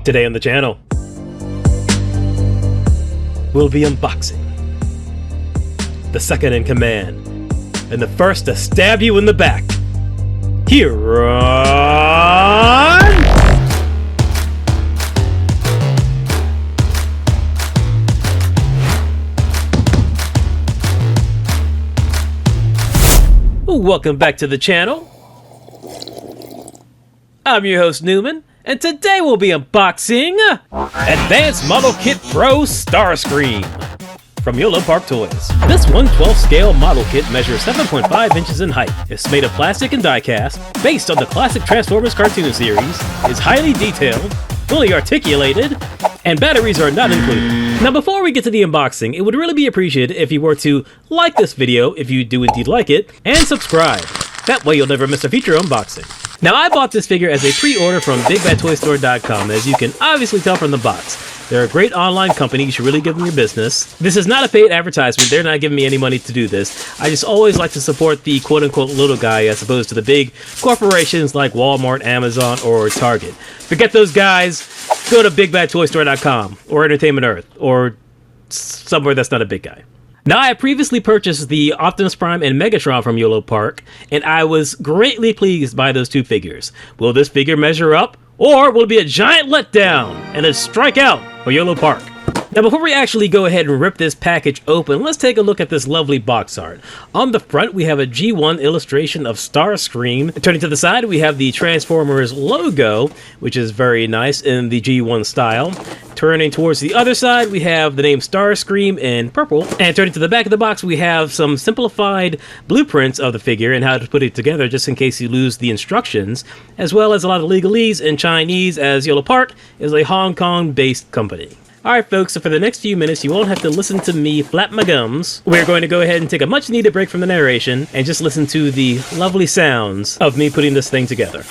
Today on the channel, we'll be unboxing the second in command and the first to stab you in the back here on Welcome back to the channel. I'm your host Newman, and today we'll be unboxing Advanced Model Kit Pro Starscream from Yolopark Toys. This 1/12 scale model kit measures 7.5 inches in height, is made of plastic and die-cast, based on the classic Transformers cartoon series, is highly detailed, fully articulated, and batteries are not included. Now before we get to the unboxing, it would really be appreciated if you were to like this video, if you do indeed like it, and subscribe. That way you'll never miss a future unboxing. Now I bought this figure as a pre-order from BigBadToyStore.com, as you can obviously tell from the box. They're a great online company, you should really give them your business. This is not a paid advertisement, they're not giving me any money to do this. I just always like to support the quote-unquote little guy as opposed to the big corporations like Walmart, Amazon, or Target. Forget those guys, go to BigBadToyStore.com, or Entertainment Earth, or somewhere that's not a big guy. Now, I previously purchased the Optimus Prime and Megatron from Yolopark, and I was greatly pleased by those two figures. Will this figure measure up, or will it be a giant letdown and a strikeout for Yolopark? Now, before we actually go ahead and rip this package open, let's take a look at this lovely box art. On the front, we have a G1 illustration of Starscream. Turning to the side, we have the Transformers logo, which is very nice in the G1 style. Turning towards the other side, we have the name Starscream in purple. And turning to the back of the box, we have some simplified blueprints of the figure and how to put it together, just in case you lose the instructions, as well as a lot of legalese in Chinese, as Yolopark is a Hong Kong-based company. Alright folks, so for the next few minutes you won't have to listen to me flap my gums. We're going to go ahead and take a much needed break from the narration and just listen to the lovely sounds of me putting this thing together.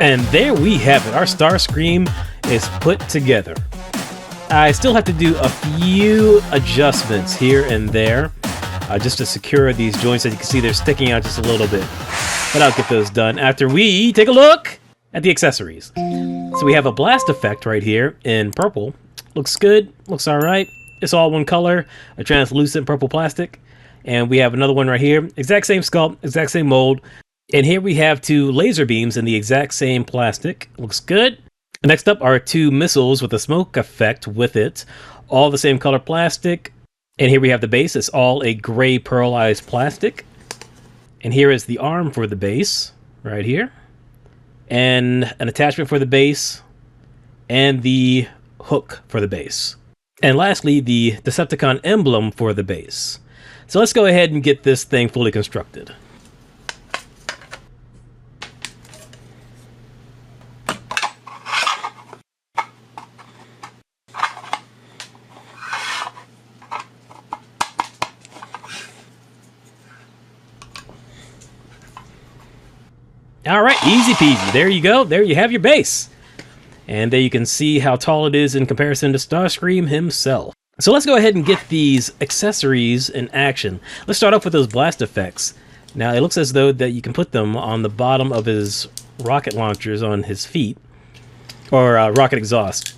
And there we have it. Our Starscream is put together. I still have to do a few adjustments here and there just to secure these joints. As you can see, they're sticking out just a little bit. But I'll get those done after we take a look at the accessories. So we have a blast effect right here in purple. Looks good. Looks all right. It's all one color, a translucent purple plastic. And we have another one right here. Exact same sculpt, exact same mold. And here we have 2 laser beams in the exact same plastic. Looks good. Next up are 2 missiles with a smoke effect with it. All the same color plastic. And here we have the base. It's all a gray pearlized plastic. And here is the arm for the base, right here. And an attachment for the base. And the hook for the base. And lastly, the Decepticon emblem for the base. So let's go ahead and get this thing fully constructed. All right, easy peasy. There you go. There you have your base. And there you can see how tall it is in comparison to Starscream himself. So let's go ahead and get these accessories in action. Let's start off with those blast effects. Now, it looks as though that you can put them on the bottom of his rocket launchers on his feet. Or rocket exhaust.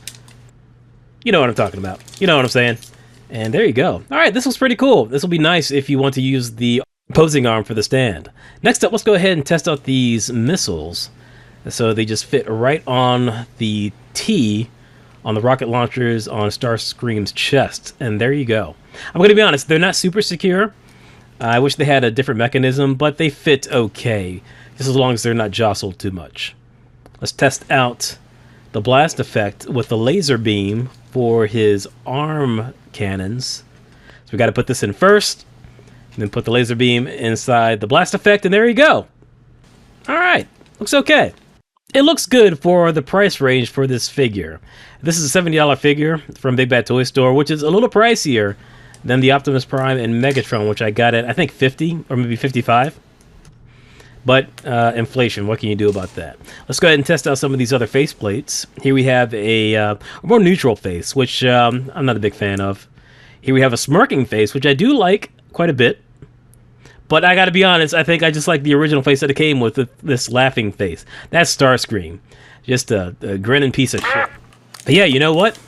You know what I'm talking about. You know what I'm saying. And there you go. All right, this looks pretty cool. This will be nice if you want to use the opposing arm for the stand. Next up, let's go ahead and test out these missiles. So they just fit right on the T on the rocket launchers on Starscream's chest. And there you go. I'm going to be honest, they're not super secure. I wish they had a different mechanism, but they fit okay, just as long as they're not jostled too much. Let's test out the blast effect with the laser beam for his arm cannons. So we got to put this in first, and then put the laser beam inside the blast effect, and there you go. All right, looks okay. It looks good for the price range for this figure. This is a $70 figure from Big Bad Toy Store, which is a little pricier than the Optimus Prime and Megatron, which I got at, I think, 50 or maybe 55. But inflation, what can you do about that? Let's go ahead and test out some of these other faceplates. Here we have a more neutral face, which I'm not a big fan of. Here we have a smirking face, which I do like quite a bit. But I gotta be honest, I think I just like the original face that it came with, this laughing face. That's Starscream. Just a grinning piece of shit. But yeah, you know what?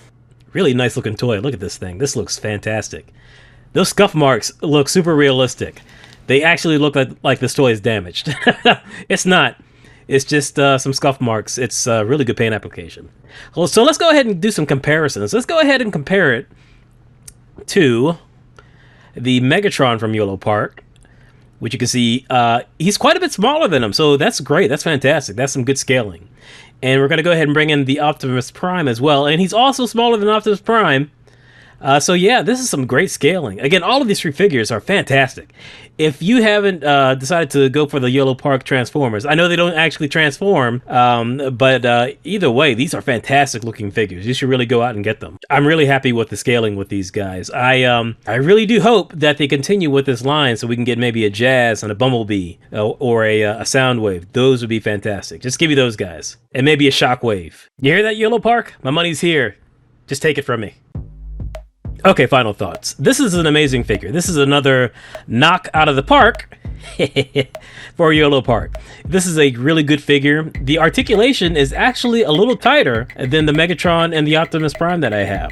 Really nice looking toy. Look at this thing. This looks fantastic. Those scuff marks look super realistic. They actually look like this toy is damaged. It's not. It's just some scuff marks. It's a really good paint application. Well, so let's go ahead and do some comparisons. Let's go ahead and compare it to the Megatron from Yolopark, which you can see he's quite a bit smaller than him, so that's great. That's fantastic. That's some good scaling. And we're going to go ahead and bring in the Optimus Prime as well, and he's also smaller than Optimus Prime. So yeah, this is some great scaling. Again, all of these 3 figures are fantastic. If you haven't decided to go for the Yolopark Transformers, I know they don't actually transform, but either way, these are fantastic looking figures. You should really go out and get them. I'm really happy with the scaling with these guys. I really do hope that they continue with this line so we can get maybe a Jazz and a Bumblebee or a Soundwave. Those would be fantastic. Just give me those guys. And maybe a Shockwave. You hear that, Yolopark? My money's here. Just take it from me. Okay, final thoughts. This is an amazing figure. This is another knock out of the park for Yolopark. This is a really good figure. The articulation is actually a little tighter than the Megatron and the Optimus Prime that I have,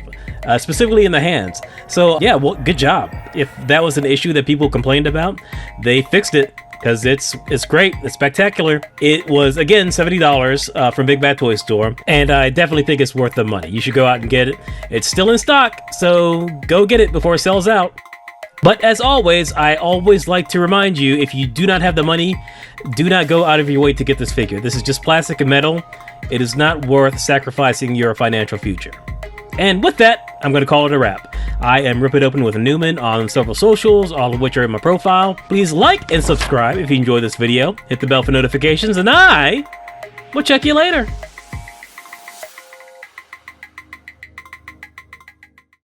specifically in the hands. So yeah, well, good job. If that was an issue that people complained about, they fixed it. Because it's great, it's spectacular. It was, again, $70 from Big Bad Toy Store, and I definitely think it's worth the money. You should go out and get it. It's still in stock, so go get it before it sells out. But as always, I always like to remind you, if you do not have the money, do not go out of your way to get this figure. This is just plastic and metal. It is not worth sacrificing your financial future. And with that, I'm going to call it a wrap. I am Rip It Open with Newman on several socials, all of which are in my profile. Please like and subscribe if you enjoyed this video. Hit the bell for notifications, and I will check you later.